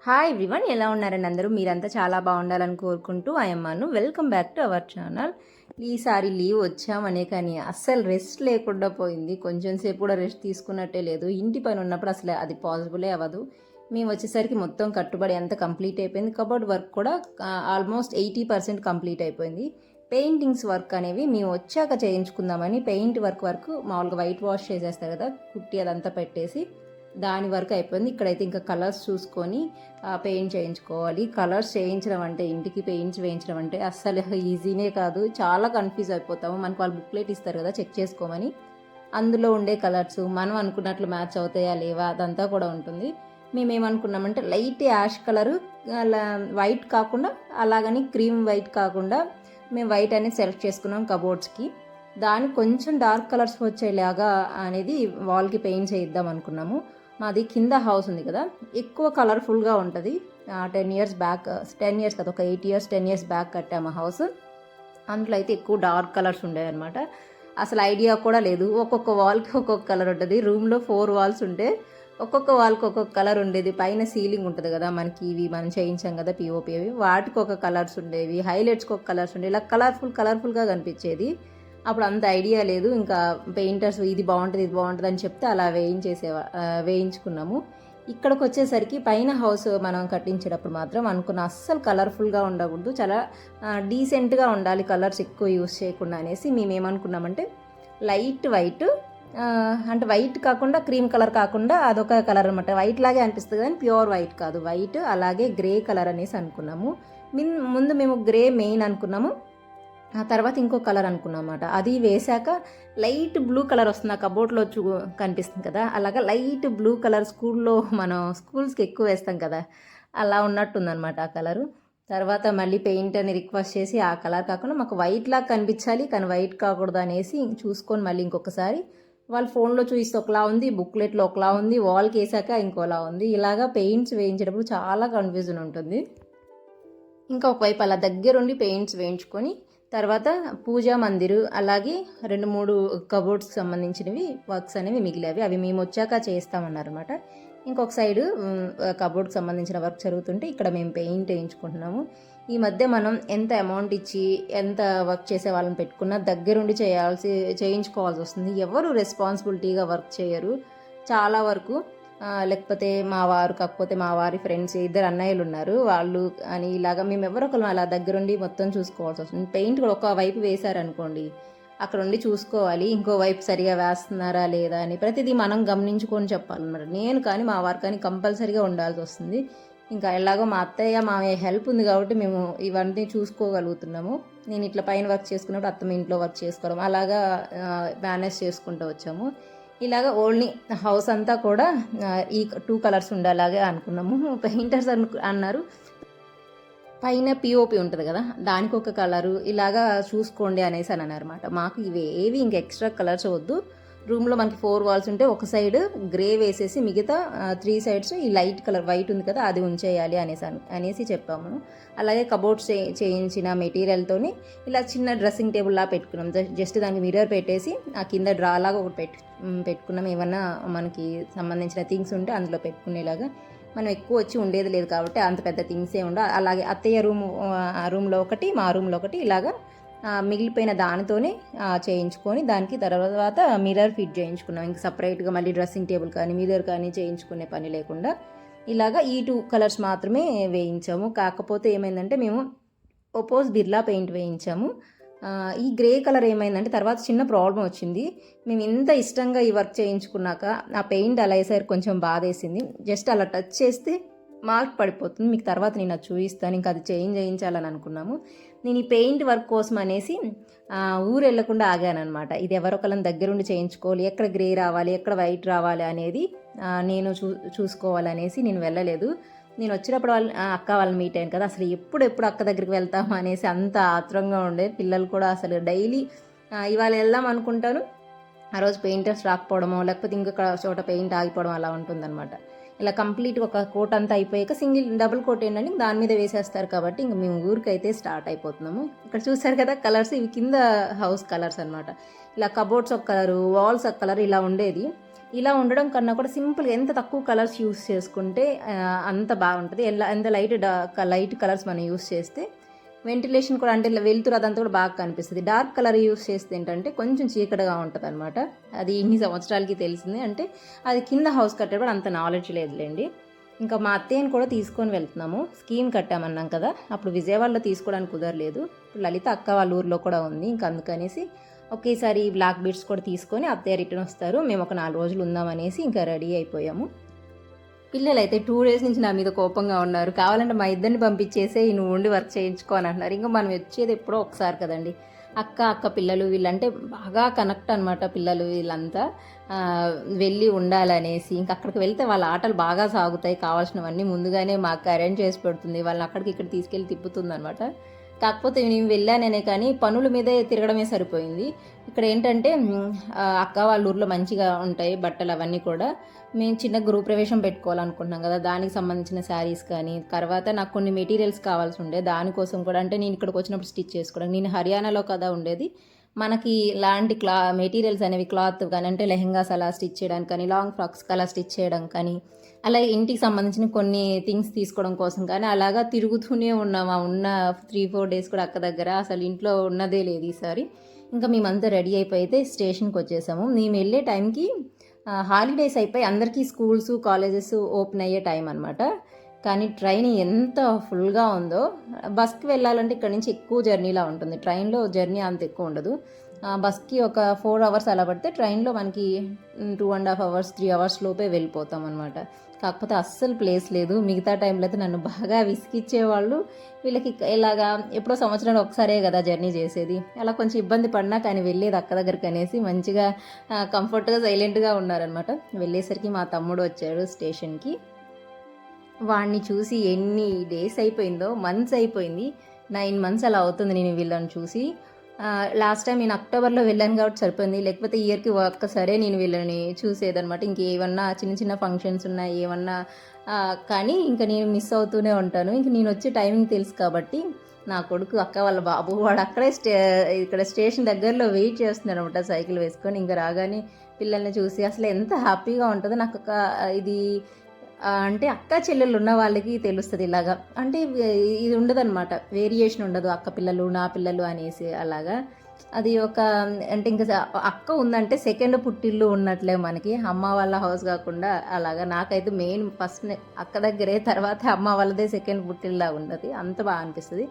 Hi everyone, ఎలా ఉన్నారండి అందరూ? మీరంతా చాలా బాగుండాలని కోరుకుంటూ అయ్యమ్మను welcome back to our channel. ఈసారి లీవ్ వచ్చామనే కానీ అస్సలు రెస్ట్ లేకుండా పోయింది. కొంచెం సేపు కూడా రెస్ట్ తీసుకున్నట్టే లేదు. ఇంటి పని ఉన్నప్పుడు అసలు అది పాసిబులే అవ్వదు. మేము వచ్చేసరికి మొత్తం కట్టుబడి అంతా కంప్లీట్ అయిపోయింది. కబోర్డ్ వర్క్ కూడా ఆల్మోస్ట్ 80% కంప్లీట్ అయిపోయింది. పెయింటింగ్స్ వర్క్ అనేవి మేము వచ్చాక చేయించుకుందామని పెయింట్ వర్క్ మామూలుగా వైట్ వాష్ చేసేస్తారు కదా, కుట్టి అదంతా పెట్టేసి దాని వరకు అయిపోయింది. ఇక్కడైతే ఇంకా కలర్స్ చూసుకొని పెయింట్ చేయించుకోవాలి. కలర్స్ చేయించడం అంటే, ఇంటికి పెయింట్స్ వేయించడం అంటే అస్సలు ఈజీనే కాదు. చాలా కన్ఫ్యూజ్ అయిపోతాము. మనకు వాళ్ళు బుక్లెట్ ఇస్తారు కదా చెక్ చేసుకోమని, అందులో ఉండే కలర్స్ మనం అనుకున్నట్లు మ్యాచ్ అవుతాయా లేవా అదంతా కూడా ఉంటుంది. మేమేమనుకున్నామంటే లైట్ యాష్ కలరు, వైట్ కాకుండా అలాగని క్రీమ్ వైట్ కాకుండా మేము వైట్ అనేది సెలెక్ట్ చేసుకున్నాం కబోర్డ్స్కి. దానికి కొంచెం డార్క్ కలర్స్ వచ్చేలాగా అనేది వాల్కి పెయింట్ చేయిద్దాం అనుకున్నాము. మాది కింద హౌస్ ఉంది కదా, ఎక్కువ కలర్ఫుల్గా ఉంటుంది. 10 ఇయర్స్ బ్యాక్, 10 ఇయర్స్ కదా, ఒక 8 ఇయర్స్ 10 ఇయర్స్ బ్యాక్ కట్టాము హౌస్. అందులో అయితే ఎక్కువ డార్క్ కలర్స్ ఉండేవి అనమాట. అసలు ఐడియా కూడా లేదు. ఒక్కొక్క వాల్కి ఒక్కొక్క కలర్ ఉంటుంది. రూమ్లో 4 వాల్స్ ఉంటే ఒక్కొక్క వాల్కి ఒక్కొక్క కలర్ ఉండేది. పైన సీలింగ్ ఉంటుంది కదా మనకి, ఇవి మనం చేయించాం కదా పిఓపి, అవి వాటికి ఒక కలర్స్ ఉండేవి, హైలైట్స్కి ఒక కలర్స్ ఉండేవి. ఇలా కలర్ఫుల్గా కనిపించేది. అప్పుడు అంత ఐడియా లేదు. ఇంకా పెయింటర్స్ ఇది బాగుంటుంది అని చెప్తే అలా వేయించుకున్నాము. ఇక్కడికి వచ్చేసరికి పైన హౌస్ మనం కట్టించేటప్పుడు మాత్రం అనుకున్న అస్సలు కలర్ఫుల్గా ఉండకూడదు, చాలా డీసెంట్గా ఉండాలి, కలర్స్ ఎక్కువ యూస్ చేయకుండా అనేసి మేమేమనుకున్నామంటే లైట్ వైట్, అంటే వైట్ కాకుండా క్రీమ్ కలర్ కాకుండా అదొక కలర్ అనమాట. వైట్ లాగే అనిపిస్తుంది కానీ ప్యూర్ వైట్ కాదు, వైట్ అలాగే గ్రే కలర్ అనేసి అనుకున్నాము. ముందు మేము గ్రే మెయిన్ అనుకున్నాము, ఆ తర్వాత ఇంకో కలర్ అనుకున్నాం అన్నమాట. అది వేశాక లైట్ బ్లూ కలర్ వస్తుంది, ఆ కబోర్డ్లో కనిపిస్తుంది కదా, అలాగా లైట్ బ్లూ కలర్ మనం స్కూల్స్కి ఎక్కువ వేస్తాం కదా, అలా ఉన్నట్టుందన్నమాట ఆ కలరు. తర్వాత మళ్ళీ పెయింటర్ని రిక్వెస్ట్ చేసి ఆ కలర్ కాకుండా మాకు వైట్ లాగా కనిపించాలి కానీ వైట్ కాకూడదు అనేసి చూసుకొని మళ్ళీ ఇంకొకసారి వాళ్ళ ఫోన్లో చూపిస్తే ఒకలా ఉంది, బుక్లెట్లో ఒకలా ఉంది, వాల్కి వేసాక ఇంకోలా ఉంది. ఇలాగా పెయింట్స్ వేయించేటప్పుడు చాలా కన్ఫ్యూజన్ ఉంటుంది. ఇంకా ఒకవైపు అలా దగ్గరుండి పెయింట్స్ వేయించుకొని తర్వాత పూజా మందిరు అలాగే 2-3 కబోర్డ్స్కి సంబంధించినవి వర్క్స్ అనేవి మిగిలేవి. అవి మేము వచ్చాక చేస్తామన్నారనమాట. ఇంకొక సైడు కబోర్డ్కి సంబంధించిన వర్క్ జరుగుతుంటే ఇక్కడ మేము పెయింట్ వేయించుకుంటున్నాము. ఈ మధ్య మనం ఎంత అమౌంట్ ఇచ్చి ఎంత వర్క్ చేసే వాళ్ళని పెట్టుకున్నా దగ్గరుండి చేయించుకోవాల్సి వస్తుంది. ఎవరు రెస్పాన్సిబిలిటీగా వర్క్ చేయరు చాలా వరకు. లేకపోతే మా వారు, కాకపోతే మా వారి ఫ్రెండ్స్, 2 అన్నయ్యలు ఉన్నారు, వాళ్ళు అని ఇలాగా మేము ఎవరొకరు అలా దగ్గరుండి మొత్తం చూసుకోవాల్సి వస్తుంది. పెయింట్ కూడా ఒక వైపు వేశారనుకోండి, అక్కడ ఉండి చూసుకోవాలి, ఇంకో వైపు సరిగా వేస్తున్నారా లేదా అని ప్రతిదీ మనం గమనించుకొని చెప్పాలన్నమాట. నేను కానీ మా వారు కానీ కంపల్సరీగా ఉండాల్సి వస్తుంది. ఇంకా ఎలాగో మా అత్తయ్య మామయ్య హెల్ప్ ఉంది కాబట్టి మేము ఇవన్నీ చూసుకోగలుగుతున్నాము. నేను ఇట్లా పైన వర్క్ చేసుకున్నప్పుడు అత్తమ్మ ఇంట్లో వర్క్ చేసుకోవడం అలాగా మేనేజ్ చేసుకుంటూ వచ్చాము. ఇలాగ ఓన్లీ హౌస్ అంతా కూడా ఈ 2 కలర్స్ ఉండేలాగే అనుకున్నాము. పెయింటర్స్ అన్నారు పైన పిఓపి ఉంటుంది కదా దానికి ఒక కలరు ఇలాగా చూసుకోండి అనేసి అని అన్నారన్నమాట. మాకు ఇవేవి ఇంక ఎక్స్ట్రా కలర్స్ వద్దు, రూమ్లో మనకి 4 వాల్స్ ఉంటే ఒక సైడ్ గ్రే వేసేసి మిగతా 3 సైడ్స్ ఈ లైట్ కలర్ వైట్ ఉంది కదా అది ఉంచేయాలి అనేసి చెప్పాము. అలాగే కబోర్డ్స్ చేయించిన మెటీరియల్తోని ఇలా చిన్న డ్రెస్సింగ్ టేబుల్ లా పెట్టుకున్నాం. జస్ట్ దానికి మిర్రర్ పెట్టేసి ఆ కింద డ్రా లాగా ఒకటి పెట్టుకున్నాం. ఏమన్నా మనకి సంబంధించిన థింగ్స్ ఉంటే అందులో పెట్టుకునేలాగా. మనం ఎక్కువ వచ్చి ఉండేది లేదు కాబట్టి అంత పెద్ద థింగ్సే ఉండవు. అలాగే అత్తయ్య రూమ్లో ఒకటి, మా రూమ్లో ఒకటి ఇలాగా మిగిలిపోయిన దానితోనే చేయించుకొని దానికి తర్వాత మిర్రర్ ఫిట్ చేయించుకున్నాం. ఇంక సపరేట్గా మళ్ళీ డ్రెస్సింగ్ టేబుల్ కానీ మిర్రర్ కానీ చేయించుకునే పని లేకుండా ఇలాగా ఈ 2 కలర్స్ మాత్రమే వేయించాము. కాకపోతే ఏమైందంటే మేము ఒపోజ్ బిర్లా పెయింట్ వేయించాము. ఈ గ్రే కలర్ ఏమైందంటే తర్వాత చిన్న ప్రాబ్లం వచ్చింది. మేము ఇంత ఇష్టంగా ఈ వర్క్ చేయించుకున్నాక ఆ పెయింట్ అలా వేసారు, కొంచెం బాధేసింది. జస్ట్ అలా టచ్ చేస్తే మార్క్ పడిపోతుంది. మీకు తర్వాత నేను అది చూపిస్తాను. ఇంకా అది చేయించాలని అనుకున్నాము. నేను ఈ పెయింట్ వర్క్ కోసం అనేసి ఊరు వెళ్లకుండా ఆగానమాట. ఇది ఎవరొకళ్ళని దగ్గరుండి చేయించుకోవాలి, ఎక్కడ గ్రే రావాలి ఎక్కడ వైట్ రావాలి అనేది నేను చూసుకోవాలనేసి నేను వెళ్ళలేదు. నేను వచ్చినప్పుడు అక్క వాళ్ళని మీట్ అయ్యాను కదా, అసలు ఎప్పుడు అక్క దగ్గరికి వెళ్తాము అనేసి అంత ఆత్రంగా ఉండే. పిల్లలు కూడా అసలు డైలీ ఇవాళ వెళ్దాం అనుకుంటాను, ఆ రోజు పెయింటర్స్ రాకపోవడమో లేకపోతే ఇంకొక చోట పెయింట్ ఆగిపోవడం అలా ఉంటుందన్నమాట. ఇలా కంప్లీట్గా ఒక కోట్ అంతా అయిపోయాక డబుల్ కోట్ ఏంటంటే దాని మీద వేసేస్తారు కాబట్టి ఇంక మేము ఊరికైతే స్టార్ట్ అయిపోతున్నాము. ఇక్కడ చూసారు కదా కలర్స్, ఇవి కింద హౌస్ కలర్స్ అనమాట. ఇలా కబోర్డ్స్ ఒక కలరు, వాల్స్ ఒక కలర్ ఇలా ఉండేది. ఇలా ఉండడం కన్నా కూడా సింపుల్గా ఎంత తక్కువ కలర్స్ యూస్ చేసుకుంటే అంత బాగుంటుంది. ఎంత లైట్ కలర్స్ మనం యూస్ చేస్తే వెంటిలేషన్ కూడా అంటే వెలుతురు అదంతా కూడా బాగా కనిపిస్తుంది. డార్క్ కలర్ యూస్ చేస్తే ఏంటంటే కొంచెం చీకటిగా ఉంటుంది అనమాట. అది ఇన్ని సంవత్సరాలకి తెలిసింది. అంటే అది కింద హౌస్ కట్టేటప్పుడు అంత నాలెడ్జ్ లేదులేండి. ఇంకా మా అత్తయ్యని కూడా తీసుకొని వెళ్తున్నాము. స్కీమ్ కట్టామన్నాం కదా, అప్పుడు విజయవాడలో తీసుకోవడానికి కుదరలేదు. లలిత అక్క వాళ్ళ ఊర్లో కూడా ఉంది. ఇంకా అందుకనేసి ఒకేసారి బ్లాక్ బీడ్స్ కూడా తీసుకొని అత్తయ్య రిటర్న్ వస్తారు, మేము ఒక 4 రోజులు ఉందామనేసి ఇంకా రెడీ అయిపోయాము. పిల్లలు అయితే 2 డేస్ నుంచి నా మీద కోపంగా ఉన్నారు. కావాలంటే మా ఇద్దరిని పంపించేసే నువ్వు ఉండి వర్క్ చేయించుకో అని అంటున్నారు. ఇంకా మనం వచ్చేది ఎప్పుడో ఒకసారి కదండి. అక్క పిల్లలు వీళ్ళంటే బాగా కనెక్ట్ అనమాట. పిల్లలు వీళ్ళంతా వెళ్ళి ఉండాలనేసి ఇంకా అక్కడికి వెళ్తే వాళ్ళ ఆటలు బాగా సాగుతాయి. కావాల్సినవన్నీ ముందుగానే మాకు అరేంజ్ చేసి పెడుతుంది. వాళ్ళని అక్కడికి ఇక్కడ తీసుకెళ్ళి తిప్పుతుంది అనమాట. కాకపోతే నేను వెళ్ళాననే కానీ పనుల మీదే తిరగడమే సరిపోయింది. ఇక్కడ ఏంటంటే అక్క వాళ్ళ ఊర్లో మంచిగా ఉంటాయి బట్టలు అవన్నీ కూడా. మేము చిన్న గృహప్రవేశం పెట్టుకోవాలనుకుంటున్నాం కదా, దానికి సంబంధించిన శారీస్ కానీ, తర్వాత నాకు కొన్ని మెటీరియల్స్ కావాల్సి ఉండే దానికోసం కూడా. అంటే నేను ఇక్కడికి వచ్చినప్పుడు స్టిచ్ చేసుకోవడానికి, నేను హర్యానాలో కదా ఉండేది, మనకి లాంటి మెటీరియల్స్ అనేవి క్లాత్ కానీ అంటే లెహెంగాస్ అలా స్టిచ్ చేయడానికి కానీ, లాంగ్ ఫ్రాక్స్ అలా స్టిచ్ చేయడం కానీ, అలా ఇంటికి సంబంధించిన కొన్ని థింగ్స్ తీసుకోవడం కోసం కానీ అలాగా తిరుగుతూనే ఉన్నాం. ఉన్న 3-4 డేస్ కూడా అక్క దగ్గర అసలు ఇంట్లో ఉన్నదే లేదు ఈసారి. ఇంకా మేమంతా రెడీ అయిపోయితే స్టేషన్కి వచ్చేసాము. మేము వెళ్ళే టైంకి హాలిడేస్ అయిపోయి అందరికీ స్కూల్స్ కాలేజెస్ ఓపెన్ అయ్యే టైం అనమాట. కానీ ట్రైన్ ఎంత ఫుల్గా ఉందో. బస్కి వెళ్ళాలంటే ఇక్కడ నుంచి ఎక్కువ జర్నీలా ఉంటుంది, ట్రైన్లో జర్నీ అంత ఎక్కువ ఉండదు. బస్కి ఒక 4 అవర్స్ అలా పడితే ట్రైన్లో మనకి 2.5 అవర్స్ 3 అవర్స్ లోపే వెళ్ళిపోతాం అనమాట. కాకపోతే అస్సలు ప్లేస్ లేదు. మిగతా టైంలో అయితే నన్ను బాగా విసిగిచ్చేవాళ్ళు. వీళ్ళకి ఇలాగా ఎప్పుడో సంవత్సరాలు ఒకసారే కదా జర్నీ చేసేది, అలా కొంచెం ఇబ్బంది పడినా కానీ వెళ్ళేది అక్క దగ్గరికి అనేసి మంచిగా కంఫర్ట్గా సైలెంట్గా ఉన్నారనమాట. వెళ్ళేసరికి మా తమ్ముడు వచ్చాడు స్టేషన్కి. వాడిని చూసి ఎన్ని డేస్ అయిపోయిందో, మంత్స్ అయిపోయింది. 9 మంత్స్ అలా అవుతుంది నేను వీళ్ళని చూసి. లాస్ట్ టైం నేను అక్టోబర్లో వెళ్ళాను కాబట్టి సరిపోయింది, లేకపోతే ఇయర్కి ఒక్కసారే నేను వీళ్ళని చూసేదనమాట. ఇంకేమన్నా చిన్న చిన్న ఫంక్షన్స్ ఉన్నాయి ఏమన్నా కానీ ఇంకా నేను మిస్ అవుతూనే ఉంటాను. ఇంక నేను వచ్చే టైమింగ్ తెలుసు కాబట్టి నా కొడుకు అక్క వాళ్ళ బాబు వాడు అక్కడే ఇక్కడ స్టేషన్ దగ్గరలో వెయిట్ చేస్తున్నాడు అనమాట సైకిల్ వేసుకొని. ఇంకా రాగానే పిల్లల్ని చూసి అసలు ఎంత హ్యాపీగా ఉంటుందో నాకు. ఇది అంటే అక్క చెల్లెళ్ళు ఉన్న వాళ్ళకి తెలుస్తుంది ఇలాగా. అంటే ఇది ఉండదన్నమాట, వేరియేషన్ ఉండదు అక్క పిల్లలు నా పిల్లలు అనేసి అలాగా. అది ఒక అంటే ఇంకా అక్క ఉందంటే సెకండ్ పుట్టిల్లు ఉన్నట్లే మనకి, అమ్మ వాళ్ళ హౌస్ కాకుండా అలాగా. నాకైతే మెయిన్ ఫస్ట్ అక్క దగ్గరే, తర్వాత అమ్మ వాళ్ళదే సెకండ్ పుట్టిల్లా ఉండదు, అంత బాగా అనిపిస్తుంది.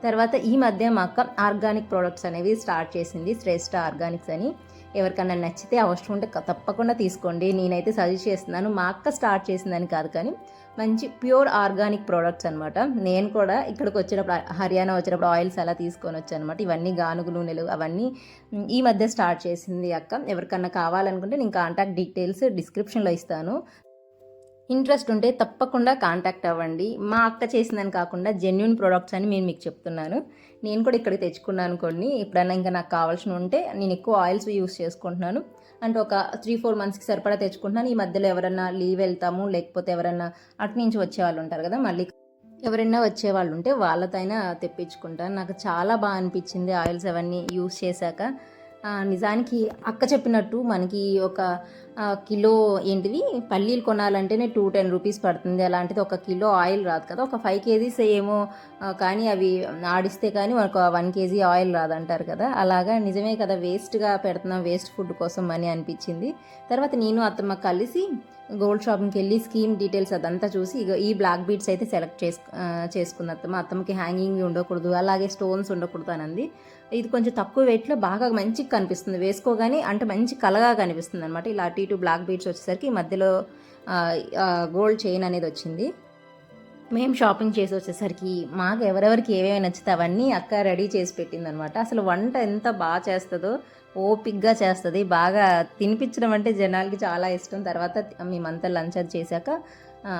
తర్వాత ఈ మధ్య మా అక్క ఆర్గానిక్ ప్రోడక్ట్స్ అనేవి స్టార్ట్ చేసింది, శ్రేష్ఠ ఆర్గానిక్స్ అని. ఎవరికన్నా నచ్చితే అవసరం ఉంటే తప్పకుండా తీసుకోండి. నేనైతే సజెస్ట్ చేస్తున్నాను. మా అక్క స్టార్ట్ చేసిందని కాదు కానీ మంచి ప్యూర్ ఆర్గానిక్ ప్రోడక్ట్స్ అనమాట. నేను కూడా ఇక్కడికి వచ్చేటప్పుడు హర్యానా వచ్చేటప్పుడు ఆయిల్స్ అలా తీసుకొని వచ్చాను అనమాట. ఇవన్నీ గానుగు నూనెలు అవన్నీ ఈ మధ్య స్టార్ట్ చేసింది అక్క. ఎవరికన్నా కావాలనుకుంటే నేను కాంటాక్ట్ డీటెయిల్స్ డిస్క్రిప్షన్లో ఇస్తాను. ఇంట్రెస్ట్ ఉంటే తప్పకుండా కాంటాక్ట్ అవ్వండి. మా అక్క చేసిందని కాకుండా జెన్యూన్ ప్రోడక్ట్స్ అని నేను మీకు చెప్తున్నాను. నేను కూడా ఇక్కడికి తెచ్చుకున్నాను కొన్ని. ఎప్పుడైనా ఇంకా నాకు కావాల్సిన ఉంటే నేను ఎక్కువ ఆయిల్స్ యూస్ చేసుకుంటున్నాను. అంటే ఒక 3-4 మంత్స్కి సరిపడా తెచ్చుకుంటున్నాను. ఈ మధ్యలో ఎవరన్నా లీవ్ వెళ్తాము, లేకపోతే ఎవరన్నా అటు నుంచి వచ్చేవాళ్ళు ఉంటారు కదా, మళ్ళీ ఎవరైనా వచ్చేవాళ్ళు ఉంటే వాళ్ళతోనే తెప్పించుకుంటాను. నాకు చాలా బాగా అనిపించింది ఆయిల్స్ అవన్నీ యూస్ చేశాక. నిజానికి అక్క చెప్పినట్టు మనకి ఒక కిలో ఏంటివి పల్లీలు కొనాలంటేనే 210 రూపీస్ పడుతుంది. అలాంటిది ఒక కిలో ఆయిల్ రాదు కదా, ఒక 5 కేజీస్ ఏమో కానీ అవి ఆడిస్తే కానీ మనకు 1 కేజీ ఆయిల్ రాదంటారు కదా, అలాగా నిజమే కదా, వేస్ట్గా పెడుతున్నాం, వేస్ట్ ఫుడ్ కోసం అని అనిపించింది. తర్వాత నేను అత్తమ్మ కలిసి గోల్డ్ షాపింగ్కి వెళ్ళి స్కీమ్ డీటెయిల్స్ అదంతా చూసి ఈ బ్లాక్ బీడ్స్ అయితే సెలెక్ట్ చేసుకుంది అత్తమ్మ. అత్తమ్మకి హ్యాంగింగ్ ఉండకూడదు, అలాగే స్టోన్స్ ఉండకూడదు అని అంది. ఇది కొంచెం తక్కువ వెయిట్లో బాగా మంచిగా కనిపిస్తుంది, వేసుకోగానే అంటే మంచి కలగా కనిపిస్తుంది అనమాట. ఇలా అటు ఇటు బ్లాక్ బీడ్స్ వచ్చేసరికి మధ్యలో గోల్డ్ చైన్ అనేది వచ్చింది. మేము షాపింగ్ చేసి వచ్చేసరికి మాకు ఎవరెవరికి ఏమేమి నచ్చితే అవన్నీ అక్క రెడీ చేసి పెట్టింది అనమాట. అసలు వంట ఎంత బాగా చేస్తుందో, ఓపిక్గా చేస్తుంది. బాగా తినిపించడం అంటే జనాలకి చాలా ఇష్టం. తర్వాత మేమంతా లంచ్ అది చేశాక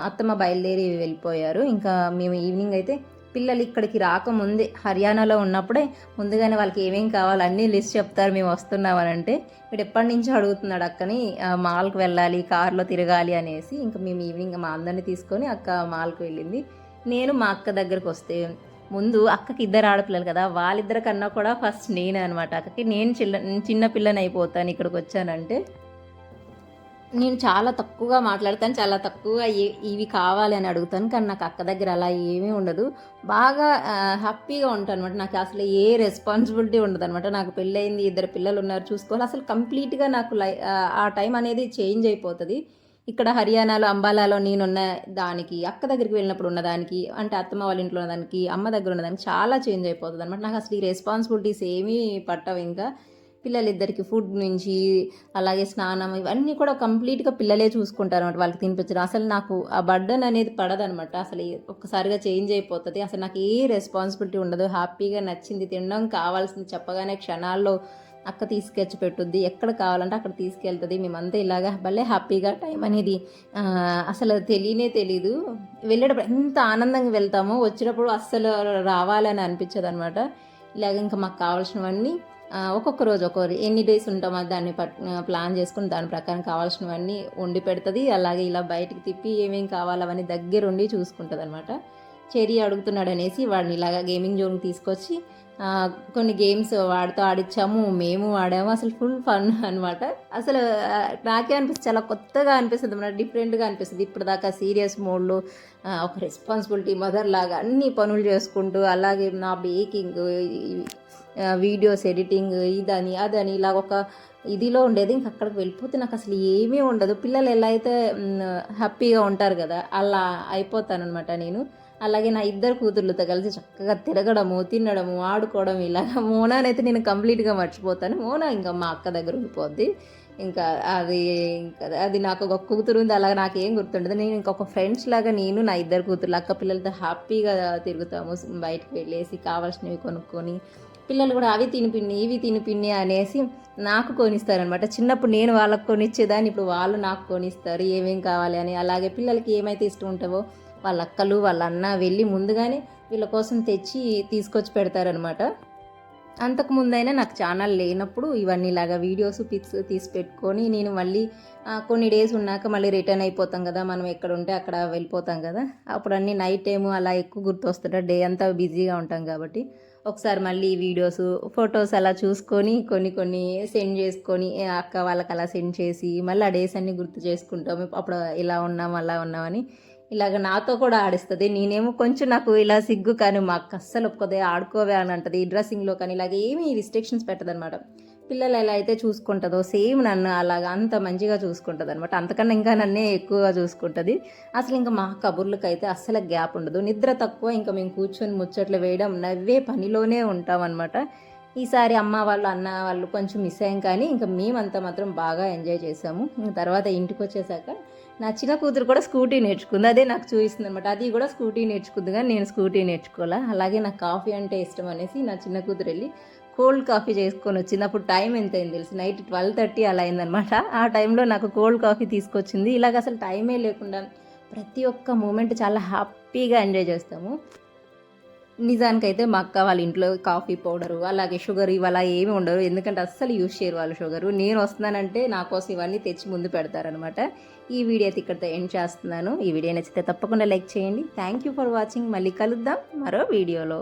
అత్తమ్మ బయలుదేరి వెళ్ళిపోయారు. ఇంకా మేము ఈవినింగ్ అయితే పిల్లలు ఇక్కడికి రాకముందే హర్యానాలో ఉన్నప్పుడే ముందుగానే వాళ్ళకి ఏమేమి కావాలి అన్నీ లిస్ట్ చెప్తారు, మేము వస్తున్నామని అంటే. వీడు ఎప్పటి నుంచో అడుగుతున్నాడు అక్కని మాల్కి వెళ్ళాలి, కార్లో తిరగాలి అనేసి. ఇంకా మేము ఈవినింగ్ మా అందరినీ తీసుకొని అక్క మాల్కి వెళ్ళింది. నేను మా అక్క దగ్గరకు వస్తే ముందు అక్కకి 2 ఆడపిల్లలు కదా, వాళ్ళిద్దరి కన్నా కూడా ఫస్ట్ నేనే అనమాట. అక్కకి నేను చిన్న పిల్లని అయిపోతాను ఇక్కడికి వచ్చానంటే. నేను చాలా తక్కువగా మాట్లాడతాను. చాలా తక్కువగా ఇవి కావాలి అని అడుగుతాను. కానీ నాకు అక్క దగ్గర అలా ఏమీ ఉండదు. బాగా హ్యాపీగా ఉంటానన్నమాట. నాకు అసలు ఏ రెస్పాన్సిబిలిటీ ఉండదనమాట. నాకు పెళ్ళయింది, 2 పిల్లలున్నారు చూసుకోవాలి. అసలు కంప్లీట్‌గా నాకు ఆ టైం అనేది చేంజ్ అయిపోతది. ఇక్కడ హర్యానాలో, అంబాలాలో నేనున్న దానికి, అక్క దగ్గరికి వెళ్ళినప్పుడు ఉన్నదానికి, అంటే అత్తమ్మ వాళ్ళ ఇంట్లో ఉన్నదానికి, అమ్మ దగ్గర ఉన్నదానికి చాలా చేంజ్ అయిపోతదనమాట. నాకు అసలు ఈ రెస్పాన్సిబిలిటీస్ ఏమీ పట్టవింకా. పిల్లలిద్దరికి ఫుడ్ నుంచి, అలాగే స్నానం ఇవన్నీ కూడా కంప్లీట్‌గా పిల్లలే చూసుకుంటారనమాట. వాళ్ళకి తినిపించడం. అసలు నాకు ఆ బర్డెన్ అనేది పడదనమాట. అసలు ఒక్కసారిగా చేంజ్ అయిపోతది. అసలు నాకు ఏ రెస్పాన్సిబిలిటీ ఉండదు. హ్యాపీగా నచ్చింది తినడం, కావాల్సింది చెప్పగానే క్షణాల్లో అక్క తీసుకొచ్చి పెట్టుద్ది. ఎక్కడ కావాలంటే అక్కడ తీసుకెళ్తది. మేమంతా ఇలాగా భలే హ్యాపీగా టైం అనేది అసలు తెలీదు. వెళ్ళేటప్పుడు ఎంత ఆనందంగా వెళ్తామో, వచ్చేటప్పుడు అస్సలు రావాలని అనిపించదనమాట. ఇలాగ ఇంకా మాకు కావాల్సినవన్నీ ఒక్కొక్క రోజు ఎన్ని డేస్ ఉంటామో దాన్ని ప్లాన్ చేసుకుని దాని ప్రకారం కావాల్సినవన్నీ వండి పెడుతుంది. అలాగే ఇలా బయటికి తిప్పి ఏమేమి కావాలో అవన్నీ దగ్గరుండి చూసుకుంటుంది అనమాట. చెరి అడుగుతున్నాడు అనేసి వాడిని ఇలాగ గేమింగ్ జోన్కి తీసుకొచ్చి కొన్ని గేమ్స్ వాడితో ఆడిచ్చాము, మేము ఆడాము. అసలు ఫుల్ ఫన్ అనమాట. అసలు నాకే అనిపిస్తుంది, చాలా కొత్తగా అనిపిస్తుంది అన్నమాట, డిఫరెంట్గా అనిపిస్తుంది. ఇప్పుడు దాకా సీరియస్ మోడ్లో ఒక రెస్పాన్సిబిలిటీ మదర్ లాగా అన్ని పనులు చేసుకుంటూ, అలాగే నా బేకింగ్, వీడియోస్ ఎడిటింగ్, ఇదని అదని ఇలాగ ఒక ఇదిలో ఉండేది. ఇంక అక్కడికి వెళ్ళిపోతే నాకు అసలు ఏమీ ఉండదు. పిల్లలు ఎలా అయితే హ్యాపీగా ఉంటారు కదా, అలా అయిపోతానమాట నేను. అలాగే నా 2 కూతుర్లతో కలిసి చక్కగా తిరగడము, తినడము, ఆడుకోవడం ఇలాగ. మోనానైతే నేను కంప్లీట్గా మర్చిపోతాను. మోనా ఇంకా మా అక్క దగ్గర ఉండిపోద్ది. ఇంకా అది నాకు ఒక కూతురు ఉంది. అలాగే నాకేం గుర్తుండదు. నేను ఇంకొక ఫ్రెండ్స్ లాగా నేను నా 2 కూతుర్లు అక్క పిల్లలతో హ్యాపీగా తిరుగుతాము. బయటకు వెళ్ళేసి కావాల్సినవి కొనుక్కొని, పిల్లలు కూడా అవి తినిపిన్ని ఇవి తినిపిన్ని అనేసి నాకు కొనిస్తారనమాట. చిన్నప్పుడు నేను వాళ్ళకి కొనిచ్చేదాన్ని, ఇప్పుడు వాళ్ళు నాకు కొనిస్తారు ఏమేం కావాలి అని. అలాగే పిల్లలకి ఏమైతే ఇష్టం ఉంటావో వాళ్ళ అక్కలు వాళ్ళ అన్న వెళ్ళి ముందుగానే వీళ్ళ కోసం తెచ్చి తీసుకొచ్చి పెడతారనమాట. అంతకుముందైనా నాకు ఛానల్ లేనప్పుడు ఇవన్నీ ఇలాగా వీడియోస్ పిక్స్ తీసి పెట్టుకొని నేను మళ్ళీ కొన్ని డేస్ ఉన్నాక మళ్ళీ రిటర్న్ అయిపోతాం కదా, మనం ఎక్కడ ఉంటే అక్కడ వెళ్ళిపోతాం కదా, అప్పుడు అన్నీ నైట్ టైము అలా ఎక్కువ గుర్తొస్తుంటాయి. డే అంతా బిజీగా ఉంటాం కాబట్టి ఒకసారి మళ్ళీ వీడియోస్ ఫొటోస్ అలా చూసుకొని కొన్ని సెండ్ చేసుకొని అక్క వాళ్ళకి అలా సెండ్ చేసి మళ్ళీ ఆ డేస్ అన్నీ గుర్తు చేసుకుంటాము. అప్పుడు ఇలా ఉన్నాం అలా ఉన్నామని ఇలాగ నాతో కూడా ఆడిస్తుంది. నేనేమో కొంచెం నాకు ఇలా సిగ్గు, కానీ మా అక్క అస్సలు ఒప్పుకోదే, ఆడుకోవే అని అంటది. డ్రెస్సింగ్లో కానీ ఇలాగ ఏమీ రిస్ట్రిక్షన్స్ పెట్టదనమాట. పిల్లలు ఎలా అయితే చూసుకుంటుందో సేమ్ నన్ను అలాగా అంత మంచిగా చూసుకుంటుంది అనమాట. అంతకన్నా ఇంకా నన్నే ఎక్కువగా చూసుకుంటుంది. అసలు ఇంకా మా కబుర్లకైతే అస్సలు గ్యాప్ ఉండదు. నిద్ర తక్కువ, ఇంకా మేము కూర్చొని ముచ్చట్లు వేయడం, నవ్వే పనిలోనే ఉంటాం అనమాట. ఈసారి అమ్మ వాళ్ళు అన్న వాళ్ళు కొంచెం మిస్ అయ్యాం, కానీ ఇంకా మేమంతా మాత్రం బాగా ఎంజాయ్ చేసాము. తర్వాత ఇంటికి వచ్చేసాక నా చిన్న కూతురు కూడా స్కూటీ నేర్చుకుంది. అదే నాకు చూపిస్తుంది అనమాట. అది కూడా స్కూటీ నేర్చుకుంది, కానీ నేను స్కూటీ నేర్చుకోవాలా. అలాగే నాకు కాఫీ అంటే ఇష్టం అనేసి నా చిన్న కూతురు వెళ్ళి కోల్డ్ కాఫీ చేసుకొని వచ్చింది. అప్పుడు టైం ఎంత అయింది తెలుసు, నైట్ 12:30 అలా అయిందనమాట. ఆ టైంలో నాకు కోల్డ్ కాఫీ తీసుకొచ్చింది. ఇలాగ అసలు టైమే లేకుండా ప్రతి ఒక్క మూమెంట్ చాలా హ్యాపీగా ఎంజాయ్ చేస్తాము. నిజానికైతే మా అక్క వాళ్ళ ఇంట్లో కాఫీ పౌడరు అలాగే షుగర్ ఇవాళ ఏమి ఉండరు, ఎందుకంటే అస్సలు యూజ్ చేయరు వాళ్ళు షుగరు. నేను వస్తున్నానంటే నా కోసం ఇవన్నీ తెచ్చి ముందు పెడతారనమాట. ఈ వీడియో అయితే ఇక్కడితో ఎండ్ చేస్తున్నాను. ఈ వీడియో నచ్చితే తప్పకుండా లైక్ చేయండి. Thank you for watching. మళ్ళీ కలుద్దాం మరో వీడియోలో.